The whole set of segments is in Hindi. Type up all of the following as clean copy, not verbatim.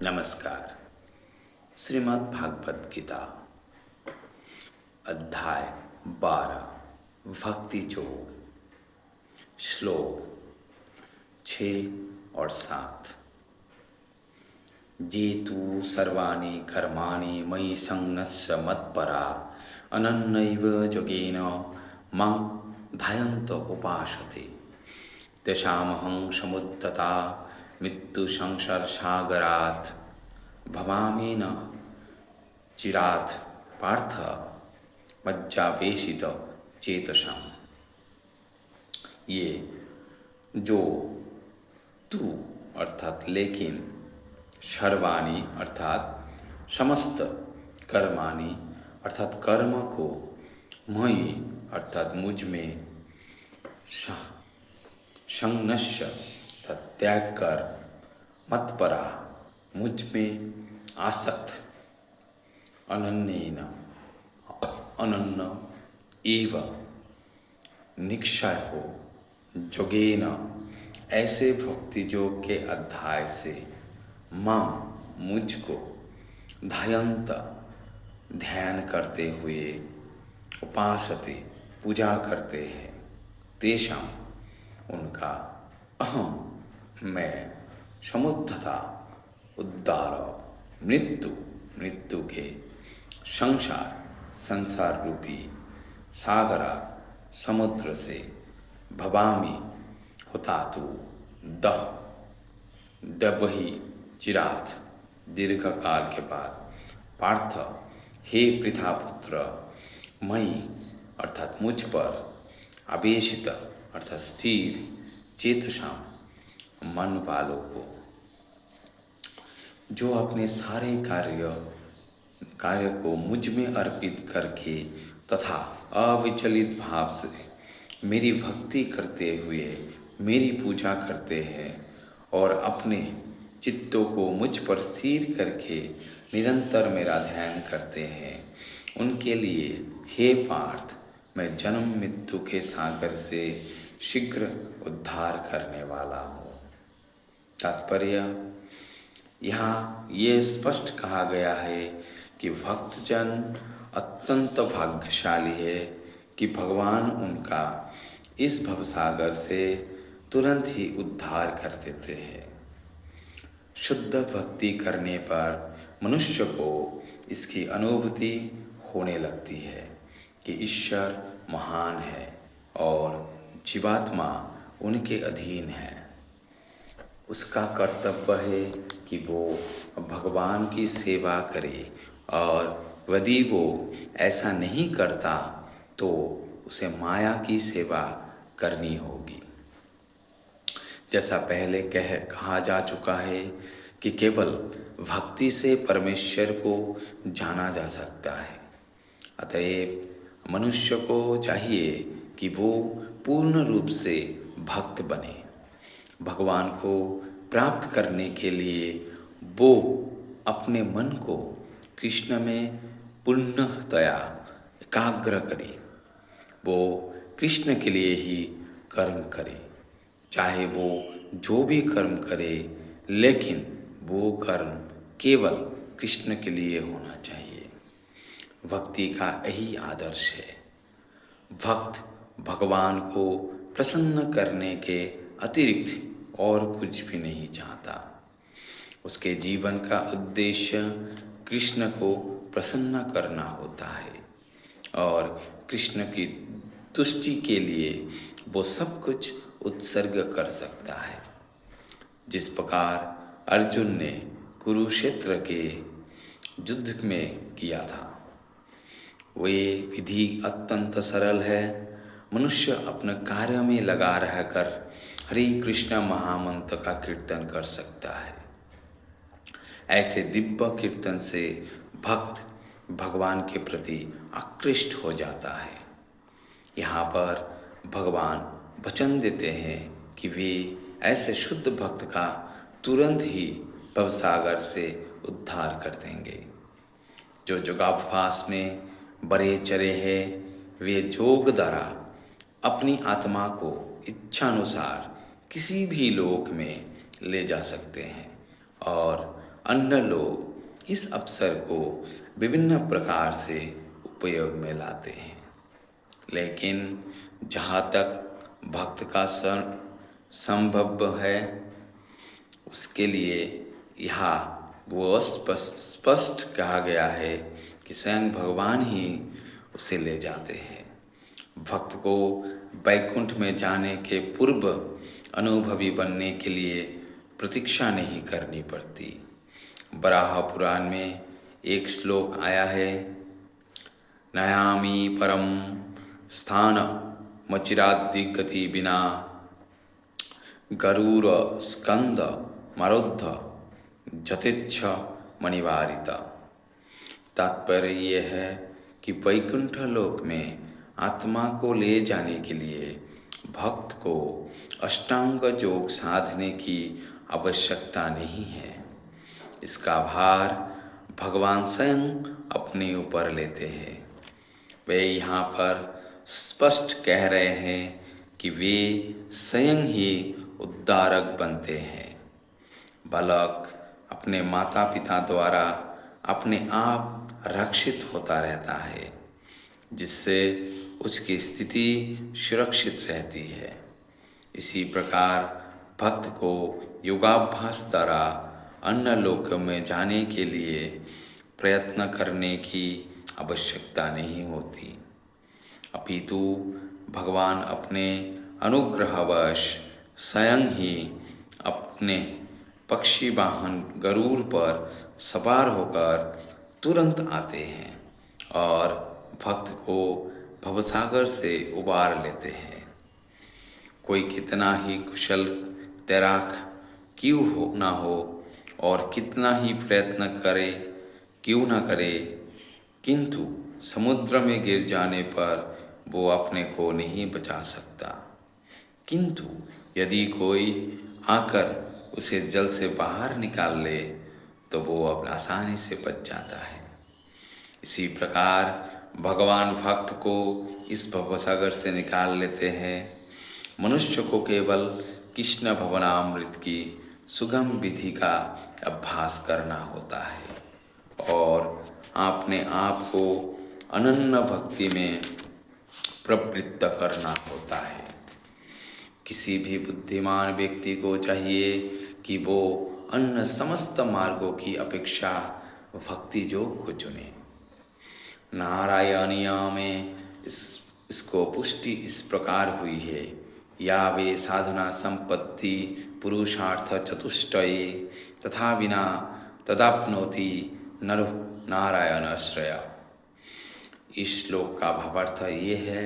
नमस्कार। श्रीमद् भागवत गीता अध्याय 12 भक्ति योग श्लोक 6 और 7। ये तु सर्वाणि कर्माणि मयि संन्यस्य मत्परा अनन्यैव योगेन मां ध्यायन्त उपासते तेषामहं समुद्धता मृत्युसंसारसागरात् भवामि न चिरात् पार्थ मज्जावेशित चेतसाम्। ये जो तू अर्थात लेकिन, सर्वाणि अर्थात समस्त, कर्माणि अर्थात कर्म को, मयि अर्थात मुझ में, संन्यस्य अर्थात त्याग कर, मत्परा मुझ में आसक्त, अनन्येन अनन्य एव निक्षय हो, जोगेन ऐसे भक्ति योग के अध्याय से मां मुझको ध्यायन्त ध्यान करते हुए उपासते पूजा करते हैं तेषां उनका अहम मैं समुद्धता उद्धार मृत्यु के संसार रूपी सागरा समुद्र से भवामी होता तू वही चिरात दीर्घ काल के बाद पार्थ हे पृथापुत्र मई अर्थात मुझ पर आवेशित अर्थात स्थिर चेतसाम मन वालों को जो अपने सारे कार्य को मुझ में अर्पित करके तथा अविचलित भाव से मेरी भक्ति करते हुए मेरी पूजा करते हैं और अपने चित्तों को मुझ पर स्थिर करके निरंतर मेरा ध्यान करते हैं, उनके लिए हे पार्थ मैं जन्म मृत्यु के सागर से शीघ्र उद्धार करने वाला हूँ। तात्पर्य, यहाँ ये स्पष्ट कहा गया है कि भक्तजन अत्यंत भाग्यशाली है कि भगवान उनका इस भवसागर से तुरंत ही उद्धार कर देते हैं। शुद्ध भक्ति करने पर मनुष्य को इसकी अनुभूति होने लगती है कि ईश्वर महान है और जीवात्मा उनके अधीन है। उसका कर्तव्य है कि वो भगवान की सेवा करे और यदि वो ऐसा नहीं करता तो उसे माया की सेवा करनी होगी। जैसा पहले कहा जा चुका है कि केवल भक्ति से परमेश्वर को जाना जा सकता है। अतएव मनुष्य को चाहिए कि वो पूर्ण रूप से भक्त बने। भगवान को प्राप्त करने के लिए वो अपने मन को कृष्ण में पूर्णतया एकाग्र करे। वो कृष्ण के लिए ही कर्म करे, चाहे वो जो भी कर्म करे, लेकिन वो कर्म केवल कृष्ण के लिए होना चाहिए। भक्ति का यही आदर्श है। भक्त भगवान को प्रसन्न करने के अतिरिक्त और कुछ भी नहीं चाहता। उसके जीवन का उद्देश्य कृष्ण को प्रसन्न करना होता है और कृष्ण की तुष्टि के लिए वो सब कुछ उत्सर्ग कर सकता है। जिस प्रकार अर्जुन ने कुरुक्षेत्र के युद्ध में किया था, वे विधि अत्यंत सरल है। मनुष्य अपने कार्य में लगा रहकर हरे कृष्ण महामंत्र का कीर्तन कर सकता है। ऐसे दिव्य कीर्तन से भक्त भगवान के प्रति आकृष्ट हो जाता है। यहाँ पर भगवान वचन देते हैं कि वे ऐसे शुद्ध भक्त का तुरंत ही भवसागर से उद्धार कर देंगे। जो योगाभ्यास में बड़े चरे हैं, वे योग द्वारा अपनी आत्मा को इच्छानुसार किसी भी लोक में ले जा सकते हैं और अन्य लोग इस अवसर को विभिन्न प्रकार से उपयोग में लाते हैं, लेकिन जहाँ तक भक्त का संभव है उसके लिए यहाँ वो स्पष्ट कहा गया है कि स्वयं भगवान ही उसे ले जाते हैं। भक्त को वैकुंठ में जाने के पूर्व अनुभवी बनने के लिए प्रतीक्षा नहीं करनी पड़ती। वराह पुराण में एक श्लोक आया है, नयामि परम स्थान मचिरादि गति बिना गरुड़ स्कंद मरुद्ध जतिच्छ मणिवारिता। तात्पर्य ये है कि वैकुंठ लोक में आत्मा को ले जाने के लिए भक्त को अष्टांग योग साधने की आवश्यकता नहीं है। इसका भार भगवान स्वयं अपने ऊपर लेते हैं। वे यहाँ पर स्पष्ट कह रहे हैं कि वे स्वयं ही उद्धारक बनते हैं। बालक अपने माता पिता द्वारा अपने आप रक्षित होता रहता है, जिससे उसकी स्थिति सुरक्षित रहती है। इसी प्रकार भक्त को योगाभ्यास द्वारा अन्य लोक में जाने के लिए प्रयत्न करने की आवश्यकता नहीं होती, अपितु भगवान अपने अनुग्रहवश स्वयं ही अपने पक्षी वाहन गरुड़ पर सवार होकर तुरंत आते हैं और भक्त को भवसागर से उबार लेते हैं। कोई कितना ही कुशल तैराक क्यों ना हो और कितना ही प्रयत्न करे क्यों ना करे, किंतु समुद्र में गिर जाने पर वो अपने को नहीं बचा सकता। किंतु यदि कोई आकर उसे जल से बाहर निकाल ले तो वो अपना आसानी से बच जाता है। इसी प्रकार भगवान भक्त को इस भवसागर से निकाल लेते हैं। मनुष्य को केवल कृष्ण भवनामृत की सुगम विधि का अभ्यास करना होता है और अपने आप को अनन्य भक्ति में प्रवृत्त करना होता है। किसी भी बुद्धिमान व्यक्ति को चाहिए कि वो अन्य समस्त मार्गों की अपेक्षा भक्ति योग को चुने। नारायणीय में इसको पुष्टि इस प्रकार हुई है, या वे साधना संपत्ति पुरुषार्थ चतुष्टये तथा विना तदाप्नोति नरु नारायण आश्रय। इस श्लोक का भावार्थ ये है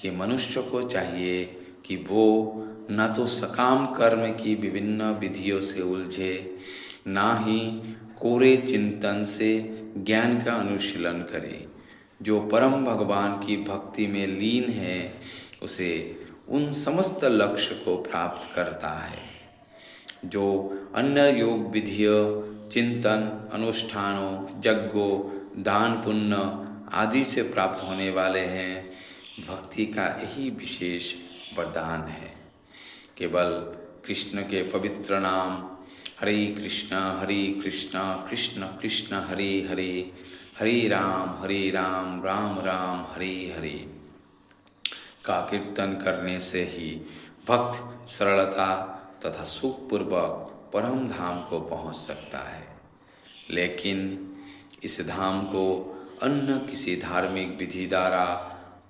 कि मनुष्य को चाहिए कि वो न तो सकाम कर्म की विभिन्न विधियों से उलझे, ना ही कोरे चिंतन से ज्ञान का अनुशीलन करे। जो परम भगवान की भक्ति में लीन है उसे उन समस्त लक्ष्य को प्राप्त करता है जो अन्य योग विधियों, चिंतन, अनुष्ठानों, यज्ञों, दान पुण्य आदि से प्राप्त होने वाले हैं। भक्ति का यही विशेष वरदान है। केवल कृष्ण के पवित्र नाम हरे कृष्ण कृष्ण कृष्ण हरे हरे, हरे राम राम राम हरे हरे का कीर्तन करने से ही भक्त सरलता तथा सुखपूर्वक परम धाम को पहुंच सकता है। लेकिन इस धाम को अन्य किसी धार्मिक विधि द्वारा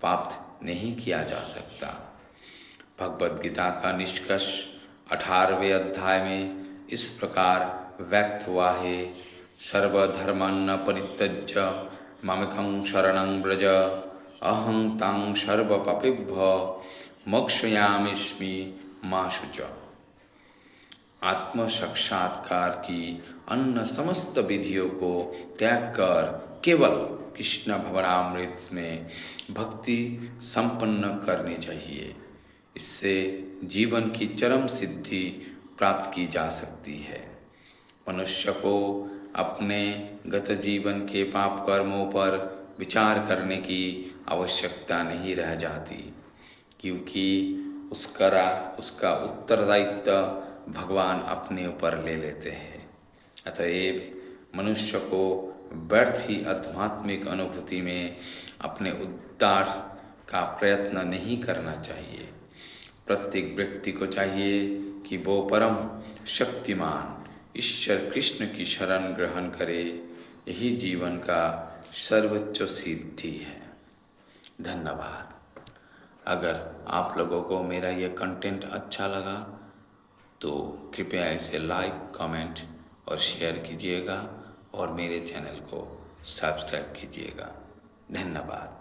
प्राप्त नहीं किया जा सकता। भगवद गीता का निष्कर्ष 18वें अध्याय में इस प्रकार व्यक्त हुआ है, सर्वधर्मान् परित्यज्य मामेकं शरणं व्रज अहं तं सर्वपापेभ्यो मोक्षयामिस्मि मा शुच। आत्म साक्षात्कार की अन्य समस्त विधियों को त्याग कर केवल कृष्ण भवनामृत में भक्ति संपन्न करनी चाहिए। इससे जीवन की चरम सिद्धि प्राप्त की जा सकती है। मनुष्य को अपने गत जीवन के पाप कर्मों पर विचार करने की आवश्यकता नहीं रह जाती, क्योंकि उसका उत्तरदायित्व भगवान अपने ऊपर ले लेते हैं। अतएव मनुष्य को व्यर्थ ही आध्यात्मिक अनुभूति में अपने उद्धार का प्रयत्न नहीं करना चाहिए। प्रत्येक व्यक्ति को चाहिए कि वो परम शक्तिमान ईश्वर कृष्ण की शरण ग्रहण करे। यही जीवन का सर्वोच्च सिद्धि है। धन्यवाद। अगर आप लोगों को मेरा ये कंटेंट अच्छा लगा तो कृपया इसे लाइक, कमेंट और शेयर कीजिएगा और मेरे चैनल को सब्सक्राइब कीजिएगा। धन्यवाद।